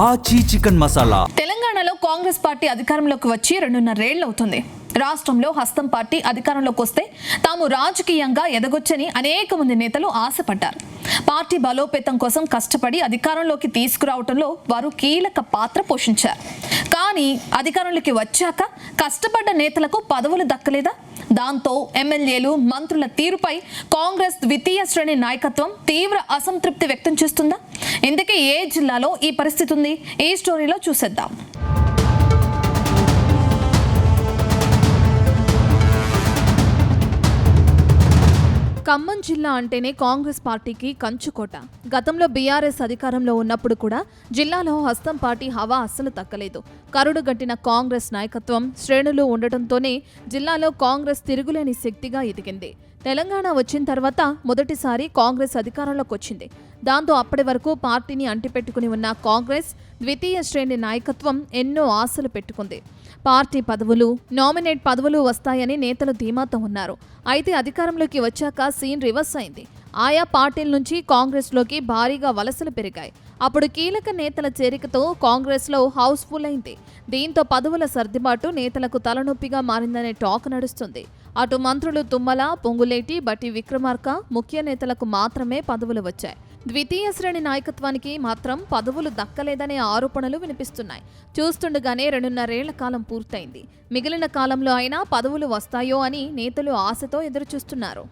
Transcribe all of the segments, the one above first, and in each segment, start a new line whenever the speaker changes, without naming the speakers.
ఆచి చికెన్ మసాలా.
తెలంగాణలో కాంగ్రెస్ పార్టీ అధికారంలోకి వచ్చి 2.5 ఏళ్లు అవుతుంది. రాష్ట్రంలో హస్తం పార్టీ అధికారంలోకి వస్తే తాము రాజకీయంగా ఎదగొచ్చని అనేక మంది నేతలు ఆశపడ్డారు. పార్టీ బలోపేతం కోసం కష్టపడి అధికారంలోకి తీసుకురావడంలో వారు కీలక పాత్ర పోషించారు. కానీ అధికారంలోకి వచ్చాక కష్టపడ్డ నేతలకు పదవులు దక్కలేదా? దాంతో ఎమ్మెల్యేలు, మంత్రుల తీరుపై కాంగ్రెస్ ద్వితీయ శ్రేణి నాయకత్వం తీవ్ర అసంతృప్తి వ్యక్తం చేస్తుందా? ఇందుకే ఏ జిల్లాలో ఈ పరిస్థితి ఉంది? ఈ స్టోరీలో చూసేద్దాం. ఖమ్మం జిల్లా అంటేనే కాంగ్రెస్ పార్టీకి కంచుకోట. గతంలో బీఆర్ఎస్ అధికారంలో ఉన్నప్పుడు కూడా జిల్లాలో హస్తం పార్టీ హవా అస్సలు తగ్గలేదు. కరుడుగట్టిన కాంగ్రెస్ నాయకత్వం, శ్రేణులు ఉండటంతోనే జిల్లాలో కాంగ్రెస్ తిరుగులేని శక్తిగా ఎదిగింది. తెలంగాణ వచ్చిన తర్వాత మొదటిసారి కాంగ్రెస్ అధికారంలోకి వచ్చింది. దాంతో అప్పటి వరకు పార్టీని అంటిపెట్టుకుని ఉన్న కాంగ్రెస్ ద్వితీయ శ్రేణి నాయకత్వం ఎన్నో ఆశలు పెట్టుకుంది. పార్టీ పదవులు, నామినేట్ పదవులు వస్తాయని నేతలు ధీమాతో ఉన్నారు. అయితే అధికారంలోకి వచ్చాక సీన్ రివర్స్ అయింది. ఆయా పార్టీల నుంచి కాంగ్రెస్లోకి భారీగా వలసలు పెరిగాయి. అప్పుడు కీలక నేతల చేరికతో కాంగ్రెస్లో హౌస్ఫుల్ అయింది. దీంతో పదవుల సర్దుబాటు నేతలకు తలనొప్పిగా మారిందనే టాక్ నడుస్తుంది. అటు మంత్రులు తుమ్మల, పొంగులేటి, బట్టి విక్రమార్క ముఖ్య నేతలకు మాత్రమే పదవులు వచ్చాయి. ద్వితీయ శ్రేణి నాయకత్వానికి మాత్రం పదవులు దక్కలేదనే ఆరోపణలు వినిపిస్తున్నాయి. చూస్తుండగానే 2.5 ఏళ్ల కాలం పూర్తయింది. మిగిలిన కాలంలో అయినా పదవులు వస్తాయో అని నేతలు ఆశతో ఎదురుచూస్తున్నారు.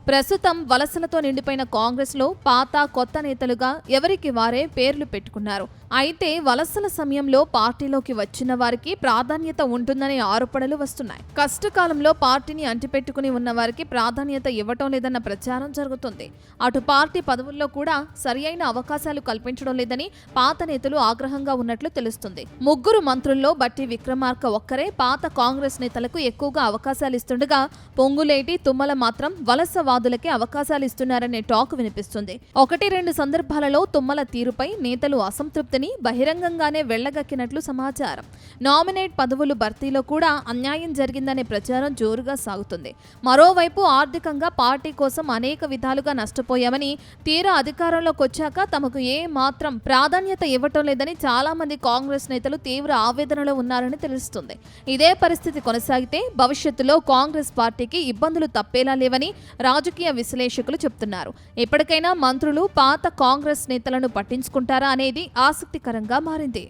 ప్రస్తుతం వలసలతో నిండిపోయిన కాంగ్రెస్లో పాత, కొత్త నేతలుగా ఎవరికి వారే పేర్లు పెట్టుకున్నారు. అయితే వలసల సమయంలో పార్టీలోకి వచ్చిన వారికి ప్రాధాన్యత ఉంటుందనే ఆరోపణలు వస్తున్నాయి. కష్టకాలంలో పార్టీని అంటిపెట్టుకుని ఉన్న వారికి ప్రాధాన్యత ఇవ్వటం లేదన్న ప్రచారం జరుగుతుంది. అటు పార్టీ పదవుల్లో కూడా సరియైన అవకాశాలు కల్పించడం లేదని పాత నేతలు ఆగ్రహంగా ఉన్నట్లు తెలుస్తుంది. 3 మంత్రుల్లో బట్టి విక్రమార్క ఒక్కరే పాత కాంగ్రెస్ నేతలకు ఎక్కువగా అవకాశాలు ఇస్తుండగా, పొంగులేటి, తుమ్మల మాత్రం వలసవాదులకే అవకాశాలు ఇస్తున్నారనే టాక్ వినిపిస్తుంది. 1-2 సందర్భాలలో తుమ్మల తీరుపై నేతలు అసంతృప్తి బహిరంగంగానే వెళ్లగక్కినట్లు సమాచారం. నామినేట్ పదవులు భర్తీలో కూడా అన్యాయం జరిగిందనే ప్రచారం జోరుగా సాగుతుంది. మరోవైపు ఆర్థికంగా పార్టీ కోసం అనేక విధాలుగా నష్టపోయామని, తీరా అధికారంలోకి వచ్చాక తమకు ఏ మాత్రం ప్రాధాన్యత ఇవ్వటం లేదని చాలా మంది కాంగ్రెస్ నేతలు తీవ్ర ఆవేదనలో ఉన్నారని తెలుస్తుంది. ఇదే పరిస్థితి కొనసాగితే భవిష్యత్తులో కాంగ్రెస్ పార్టీకి ఇబ్బందులు తప్పేలా లేవని రాజకీయ విశ్లేషకులు చెబుతున్నారు. ఇప్పటికైనా మంత్రులు పాత కాంగ్రెస్ నేతలను పట్టించుకుంటారా అనేది ఆసక్తికరంగా మారింది.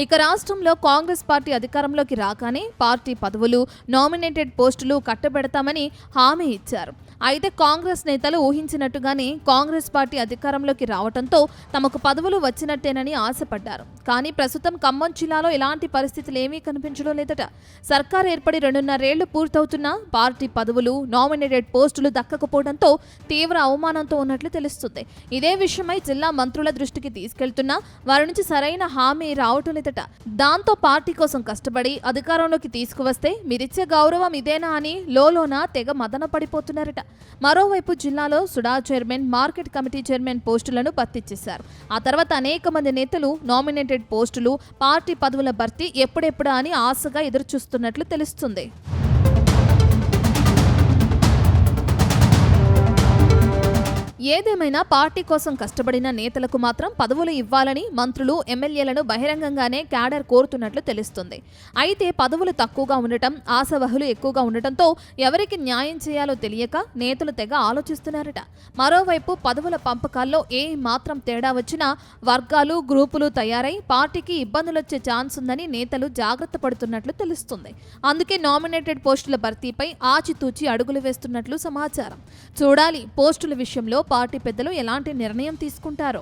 ఇక రాష్ట్రంలో కాంగ్రెస్ పార్టీ అధికారంలోకి రాగానే పార్టీ పదవులు, నామినేటెడ్ పోస్టులు కట్టబెడతామని హామీ ఇచ్చారు. అయితే కాంగ్రెస్ నేతలు ఊహించినట్టుగానే కాంగ్రెస్ పార్టీ అధికారంలోకి రావడంతో తమకు పదవులు వచ్చినట్టేనని ఆశపడ్డారు. కానీ ప్రస్తుతం ఖమ్మం జిల్లాలో ఇలాంటి పరిస్థితులు ఏమీ కనిపించడం లేదట. సర్కారు ఏర్పడి 2.5 ఏళ్లు పూర్తవుతున్నా పార్టీ పదవులు, నామినేటెడ్ పోస్టులు దక్కకపోవడంతో తీవ్ర అవమానంతో ఉన్నట్లు తెలుస్తుంది. ఇదే విషయమై జిల్లా మంత్రుల దృష్టికి తీసుకెళ్తున్నా వారి నుంచి సరైన హామీ రావటం లేదట. దాంతో పార్టీ కోసం కష్టపడి అధికారంలోకి తీసుకువస్తే మీరిచ్చే గౌరవం ఇదేనా అని లోలోన తెగ మదన పడిపోతున్నారట. మరోవైపు జిల్లాలో SUDA chairman, market committee chairman పోస్టులను భర్తీ చేశారు. ఆ తర్వాత అనేక మంది నేతలు నామినేటెడ్ పోస్టులు, పార్టీ పదవుల భర్తీ ఎప్పుడెప్పుడా అని ఆశగా ఎదురుచూస్తున్నట్లు తెలుస్తుంది. ఏదేమైనా పార్టీ కోసం కష్టపడిన నేతలకు మాత్రం పదవులు ఇవ్వాలని మంత్రులు, ఎమ్మెల్యేలను బహిరంగంగానే క్యాడర్ కోరుతున్నట్లు తెలుస్తుంది. అయితే పదవులు తక్కువగా ఉండటం, ఆశావహులు ఎక్కువగా ఉండటంతో ఎవరికి న్యాయం చేయాలో తెలియక నేతలు తెగ ఆలోచిస్తున్నారట. మరోవైపు పదవుల పంపకాల్లో ఏ మాత్రం తేడా వచ్చినా వర్గాలు, గ్రూపులు తయారై పార్టీకి ఇబ్బందులొచ్చే ఛాన్స్ ఉందని నేతలు జాగ్రత్త పడుతున్నట్లు తెలుస్తుంది. అందుకే నామినేటెడ్ పోస్టుల భర్తీపై ఆచితూచి అడుగులు వేస్తున్నట్లు సమాచారం. చూడాలి పోస్టుల విషయంలో పార్టీ పెద్దలు ఎలాంటి నిర్ణయం తీసుకుంటారో.